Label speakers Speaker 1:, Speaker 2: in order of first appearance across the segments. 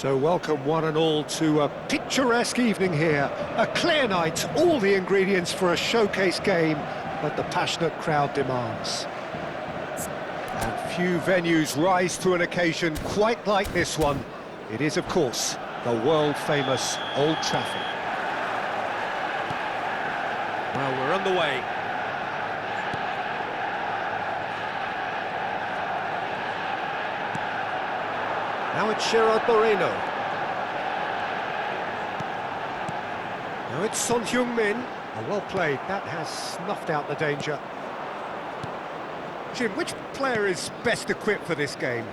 Speaker 1: So welcome one and all to a picturesque evening here. A clear night, all the ingredients for a showcase game that the passionate crowd demands. And few venues rise to an occasion quite like this one. It is, of course, the world-famous Old Trafford.
Speaker 2: Well, we're underway.
Speaker 1: Now it's Gerard Moreno. Now it's Son Heung-min. Oh, well played. That has snuffed out the danger. Jim, which player is best equipped for this game?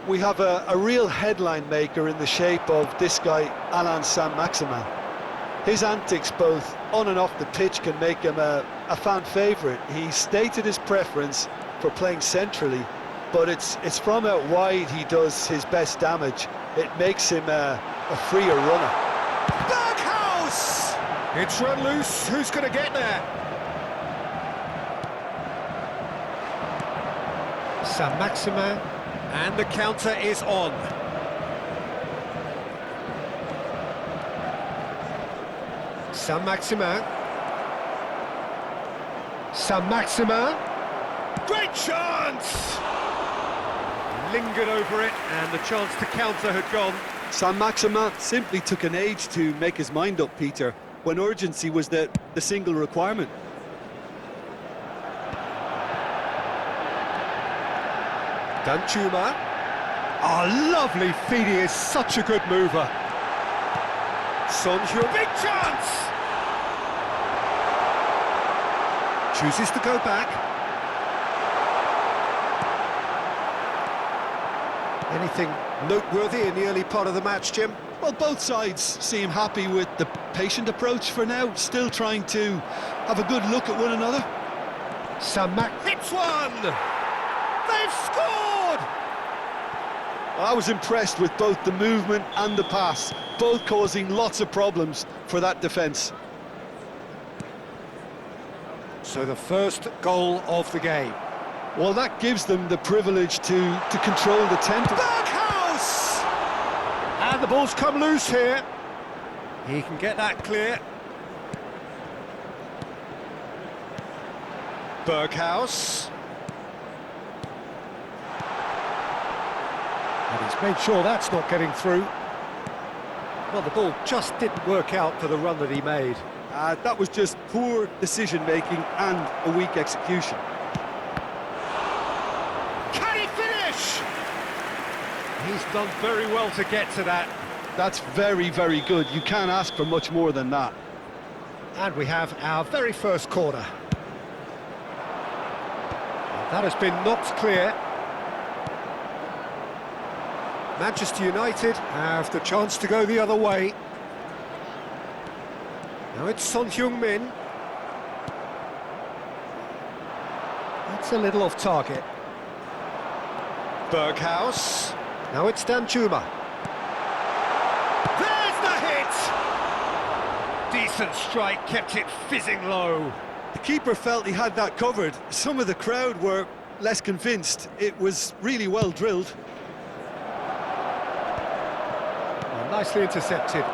Speaker 3: We have a real headline maker in the shape of this guy, Alain Saint-Maximin. His antics, both on and off the pitch, can make him a fan favourite. He stated his preference for playing centrally, but it's from out wide he does his best damage. It makes him a freer runner.
Speaker 1: Berghaus! It's run loose. Who's going to get there? Saint-Maximin.
Speaker 2: And the counter is on.
Speaker 1: Saint-Maximin. Saint-Maximin. Great chance!
Speaker 2: Lingered over it, and the chance to counter had gone.
Speaker 3: Saint-Maximin simply took an age to make his mind up, Peter, when urgency was the single requirement.
Speaker 1: Danjuma. Oh, lovely feed, he is such a good mover. Son Heung, big chance! Chooses to go back. Anything noteworthy in the early part of the match, Jim?
Speaker 3: Well, both sides seem happy with the patient approach for now, still trying to have a good look at one another.
Speaker 1: Saint-Mac hits one! They've scored!
Speaker 3: I was impressed with both the movement and the pass, both causing lots of problems for that defence.
Speaker 1: So the first goal of the game.
Speaker 3: Well, that gives them the privilege to control the tempo.
Speaker 1: Berghaus! And the ball's come loose here.
Speaker 2: He can get that clear.
Speaker 1: Berghaus. And he's made sure that's not getting through. Well, the ball just didn't work out for the run that he made.
Speaker 3: That was just poor decision-making and a weak execution.
Speaker 1: Can he finish?
Speaker 2: He's done very well to get to that.
Speaker 3: That's very, very good. You can't ask for much more than that.
Speaker 1: And we have our very first corner. That has been knocked clear. Manchester United have the chance to go the other way. Now it's Son Heung-min. That's a little off target. Berghaus. Now it's Danjuma. There's the hit!
Speaker 2: Decent strike, kept it fizzing low.
Speaker 3: The keeper felt he had that covered. Some of the crowd were less convinced. It was really well drilled.
Speaker 1: Well, nicely intercepted.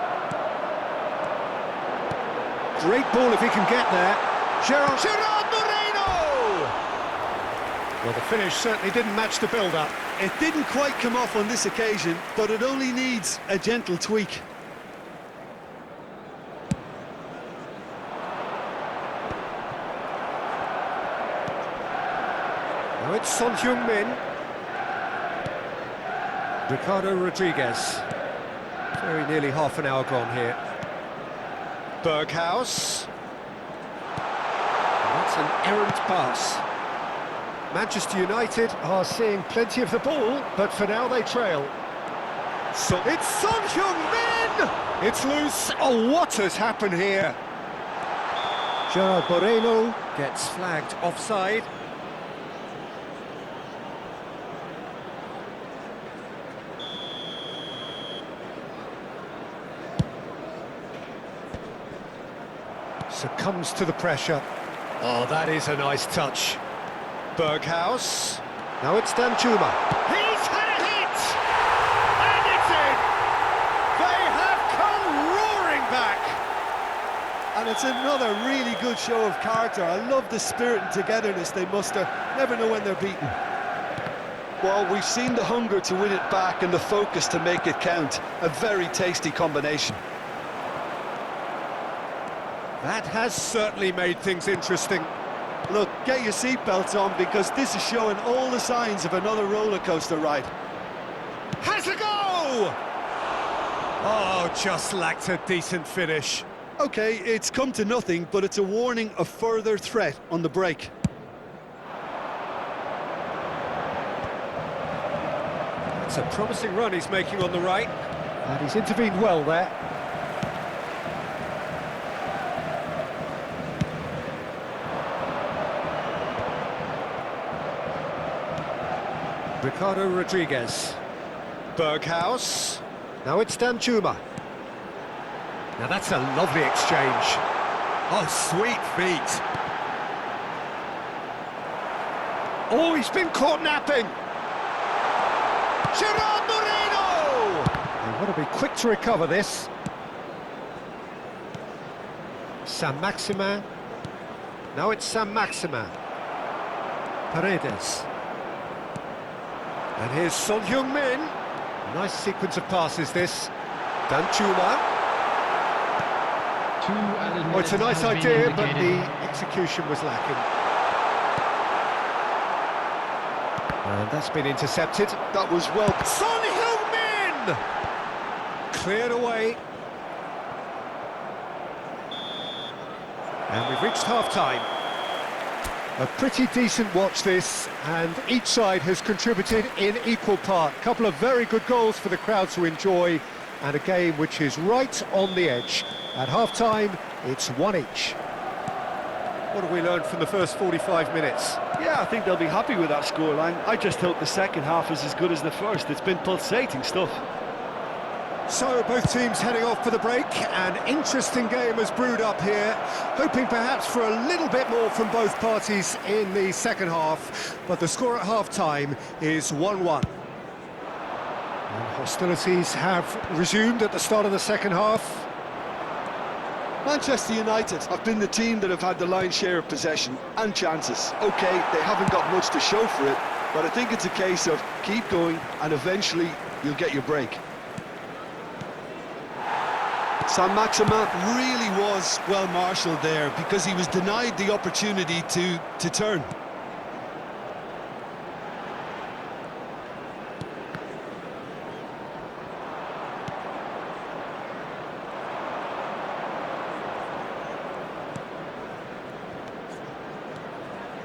Speaker 1: Great ball if he can get there. Gerard Moreno! Well, the finish certainly didn't match the build-up.
Speaker 3: It didn't quite come off on this occasion, but it only needs a gentle tweak.
Speaker 1: Now it's Son Heung-min. Ricardo Rodriguez. Very nearly half an hour gone here. Berghaus. That's an errant pass. Manchester United are seeing plenty of the ball, but for now they trail. So it's Son Heung-min! It's loose. Oh, what has happened here? Gerard Moreno
Speaker 2: Gets flagged offside.
Speaker 1: succumbs to the pressure. Oh, that is a nice touch. Berghaus. Now it's Danjuma. He's had a hit! And it's in!
Speaker 3: And it's another really good show of character. I love the spirit and togetherness they muster. Never know when they're beaten. Well, we've seen the hunger to win it back and the focus to make it count. A very tasty combination.
Speaker 2: That has certainly made things interesting.
Speaker 3: Look, get your seatbelts on because this is showing all the signs of another roller coaster ride.
Speaker 2: Has a go! Oh, just lacked a decent finish.
Speaker 3: Okay, it's come to nothing, but it's a warning of further threat on the break.
Speaker 2: It's a promising run he's making on the right.
Speaker 1: And he's intervened well there.
Speaker 2: Ricardo Rodriguez. Berghaus.
Speaker 1: Now it's Danjuma.
Speaker 2: Now that's a lovely exchange. Oh, sweet feet.
Speaker 1: Oh, he's been caught napping.
Speaker 2: Gerard Moreno!
Speaker 1: They want to be quick to recover this. Saint-Maximin. Now it's Saint-Maximin. Paredes.
Speaker 2: And here's Son Heung-min.
Speaker 1: Nice sequence of passes, this. Danjuma. Oh, it's a nice idea, but the execution was lacking. And that's been intercepted.
Speaker 3: That was well...
Speaker 2: Son Heung-min! Cleared away.
Speaker 1: And we've reached half-time. A pretty decent watch this, and each side has contributed in equal part. A couple of very good goals for the crowd to enjoy, and a game which is right on the edge. At half-time, it's one each.
Speaker 2: What have we learned from the first 45 minutes?
Speaker 3: Yeah, I think they'll be happy with that scoreline. I just hope the second half is as good as the first. It's been pulsating stuff.
Speaker 2: So both teams heading off for the break. An interesting game has brewed up here, hoping perhaps for a little bit more from both parties in the second half, but the score at half-time is 1-1.
Speaker 1: And hostilities have resumed at the start of the second half.
Speaker 3: Manchester United have been the team that have had the lion's share of possession and chances. OK, they haven't got much to show for it, but I think it's a case of keep going and eventually you'll get your break. Saint-Maximin really was well marshalled there because he was denied the opportunity to turn.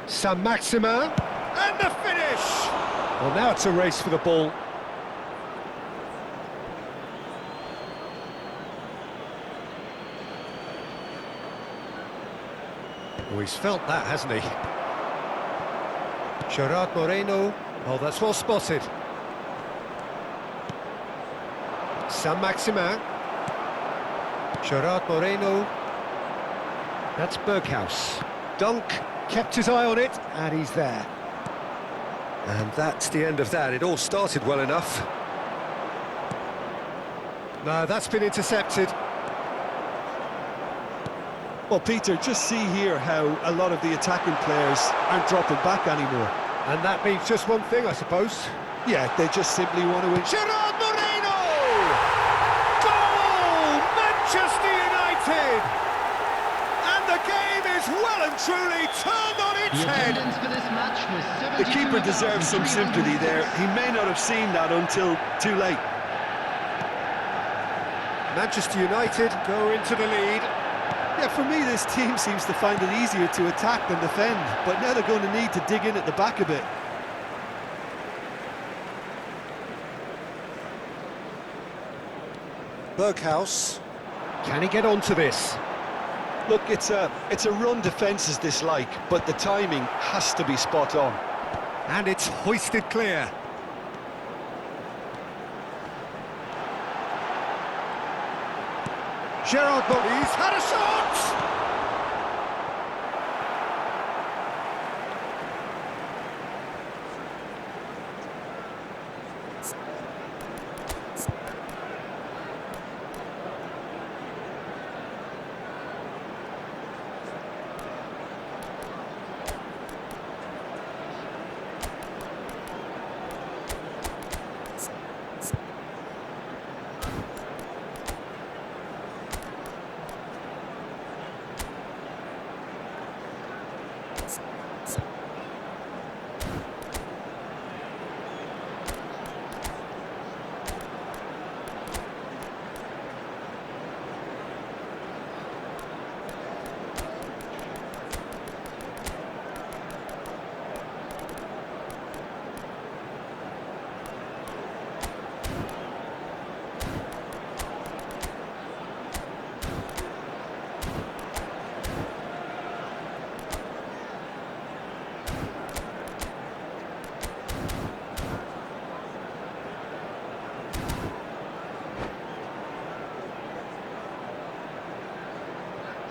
Speaker 1: Saint-Maximin.
Speaker 2: And the finish!
Speaker 1: Well, now it's a race for the ball.
Speaker 2: Oh, he's felt that, hasn't he?
Speaker 1: Gerard Moreno.
Speaker 2: Oh, that's well spotted.
Speaker 1: Saint-Maximin. Gerard Moreno. That's Berghaus. Dunk. Kept his eye on it, and he's there.
Speaker 2: And that's the end of that. It all started well enough.
Speaker 1: No, that's been intercepted.
Speaker 3: Well, Peter, just see here how a lot of the attacking players aren't dropping back anymore.
Speaker 1: And that means just one thing, I suppose.
Speaker 3: Yeah, they just simply want to win.
Speaker 2: Gerard Moreno! Goal! Manchester United! And the game is well and truly turned on its head.
Speaker 3: The keeper deserves some sympathy there. He may not have seen that until too late.
Speaker 1: Manchester United
Speaker 2: Go into the lead.
Speaker 3: Yeah, for me, this team seems to find it easier to attack than defend, but now they're going to need to dig in at the back a bit.
Speaker 1: Berghaus. Can he get onto this?
Speaker 3: Look, it's a run defence is dislike, but the timing has to be spot on.
Speaker 2: And it's hoisted clear.
Speaker 1: Gerard Moreno.
Speaker 2: He's had a shot!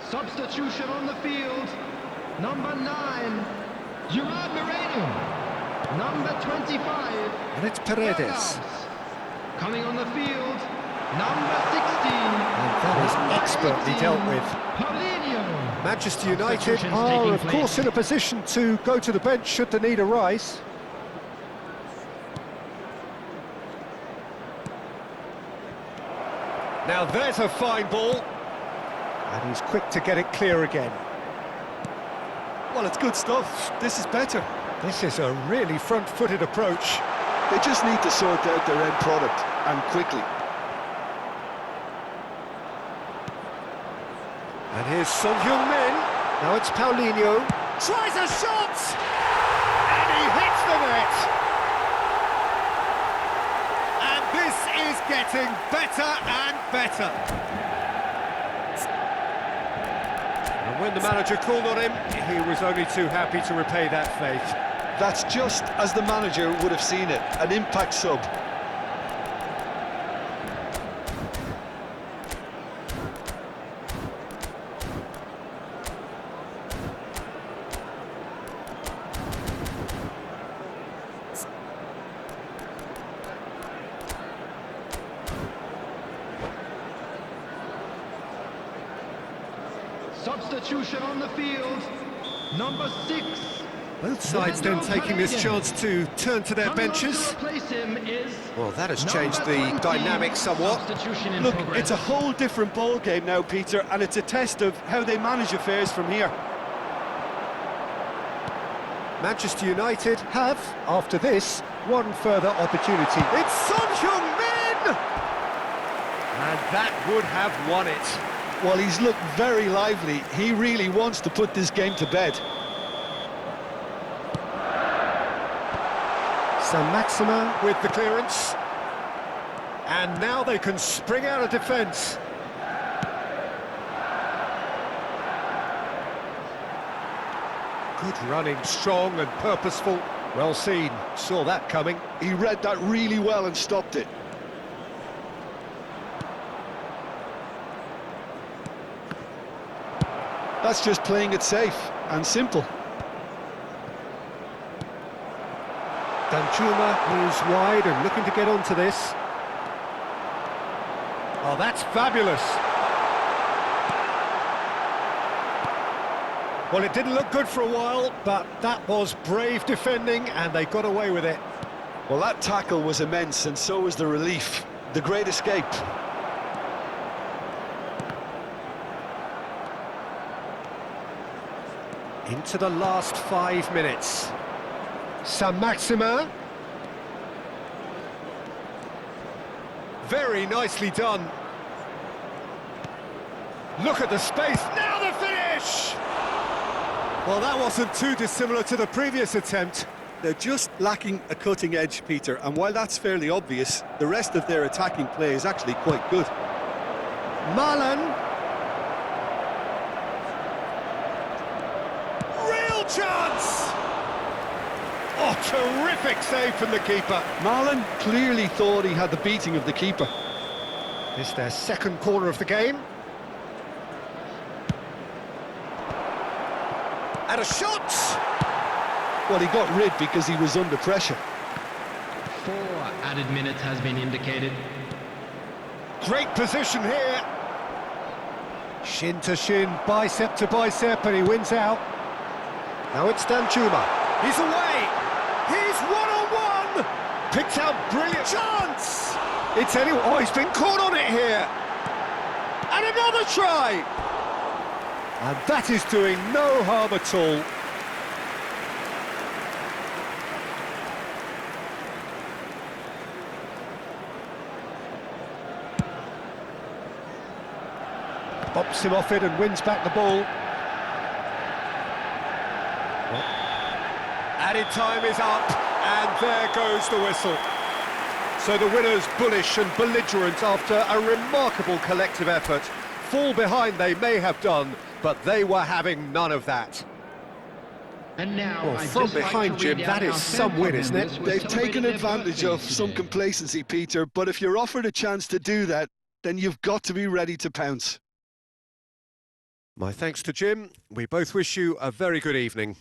Speaker 4: Substitution on the field. Number 9, Gerard Moreno. Number 25,
Speaker 1: And it's Paredes.
Speaker 4: Burgos. Coming on the field, number 16.
Speaker 1: And that is expertly dealt with.
Speaker 4: Paulinho.
Speaker 1: Manchester United
Speaker 4: Substitutions
Speaker 1: are,
Speaker 4: taking
Speaker 1: of course,
Speaker 4: place.
Speaker 1: in a position to go to the bench should the need arise. Now there's a fine ball. And he's quick to get it clear again.
Speaker 3: Well, it's good stuff. This is better.
Speaker 1: This is a really front-footed approach.
Speaker 3: They just need to sort out their end product, and quickly.
Speaker 1: And here's Son Heung-min. Now it's Paulinho. Tries a shot! And he hits the net! And this is getting better and better. And when the manager called on him, he was only too happy to repay that faith.
Speaker 3: That's just as the manager would have seen it, an impact sub.
Speaker 4: Substitution on the field, number 6.
Speaker 1: Both sides then taking this chance to turn to their
Speaker 4: Coming on
Speaker 1: benches.
Speaker 4: to replace him is
Speaker 1: Well, that has
Speaker 4: number
Speaker 1: changed the
Speaker 4: 20.
Speaker 1: dynamic somewhat.
Speaker 4: Substitution in
Speaker 3: Look,
Speaker 4: progress.
Speaker 3: it's a whole different ball game now, Peter, and it's a test of how they manage affairs from here.
Speaker 1: Manchester United have, after this, one further opportunity. It's Son Heung-min! And that would have won it.
Speaker 3: Well, he's looked very lively. He really wants to put this game to bed.
Speaker 1: Saint-Maximin with the clearance. And now they can spring out of defence. Good running, strong and purposeful. Well seen, saw that coming.
Speaker 3: He read that really well and stopped it. That's just playing it safe and simple.
Speaker 1: Danjuma is wide and looking to get onto this. Oh, that's fabulous. Well, it didn't look good for a while, but that was brave defending and they got away with it.
Speaker 3: Well, that tackle was immense, and so was the relief. The great escape.
Speaker 1: Into the last 5 minutes. Saint-Maximin. Very nicely done. Look at the space, now the finish! Well, that wasn't too dissimilar to the previous attempt.
Speaker 3: They're just lacking a cutting edge, Peter, and while that's fairly obvious, the rest of their attacking play is actually quite good.
Speaker 1: Marlon. Real chance! Oh, terrific save from the keeper.
Speaker 3: Marlon clearly thought he had the beating of the keeper.
Speaker 1: It's their second corner of the game. And a shot!
Speaker 3: Well, he got rid because he was under pressure.
Speaker 4: 4 added minutes has been indicated.
Speaker 1: Great position here. Shin to shin, bicep to bicep, and he wins out. Now it's Danjuma. He's away. He's one-on-one. Picked out brilliant chance. It's anyone. Oh, he's been caught on it here. And another try. And that is doing no harm at all. Bops him off it and wins back the ball. Added time is up, and there goes the whistle. So the winners bullish and belligerent after a remarkable collective effort. Fall behind they may have done, but they were having none of that.
Speaker 4: And now,
Speaker 1: Well,
Speaker 4: I'd
Speaker 1: from
Speaker 4: just like
Speaker 1: behind,
Speaker 4: to read
Speaker 1: Jim,
Speaker 4: out
Speaker 1: that is
Speaker 4: our
Speaker 1: some
Speaker 4: fan
Speaker 1: win, isn't it?
Speaker 4: members who
Speaker 3: They've
Speaker 4: celebrated
Speaker 3: taken
Speaker 4: their
Speaker 3: advantage of
Speaker 4: birthdays
Speaker 3: some
Speaker 4: today.
Speaker 3: complacency, Peter, but if you're offered a chance to do that, then you've got to be ready to pounce.
Speaker 2: My thanks to Jim. We both wish you a very good evening.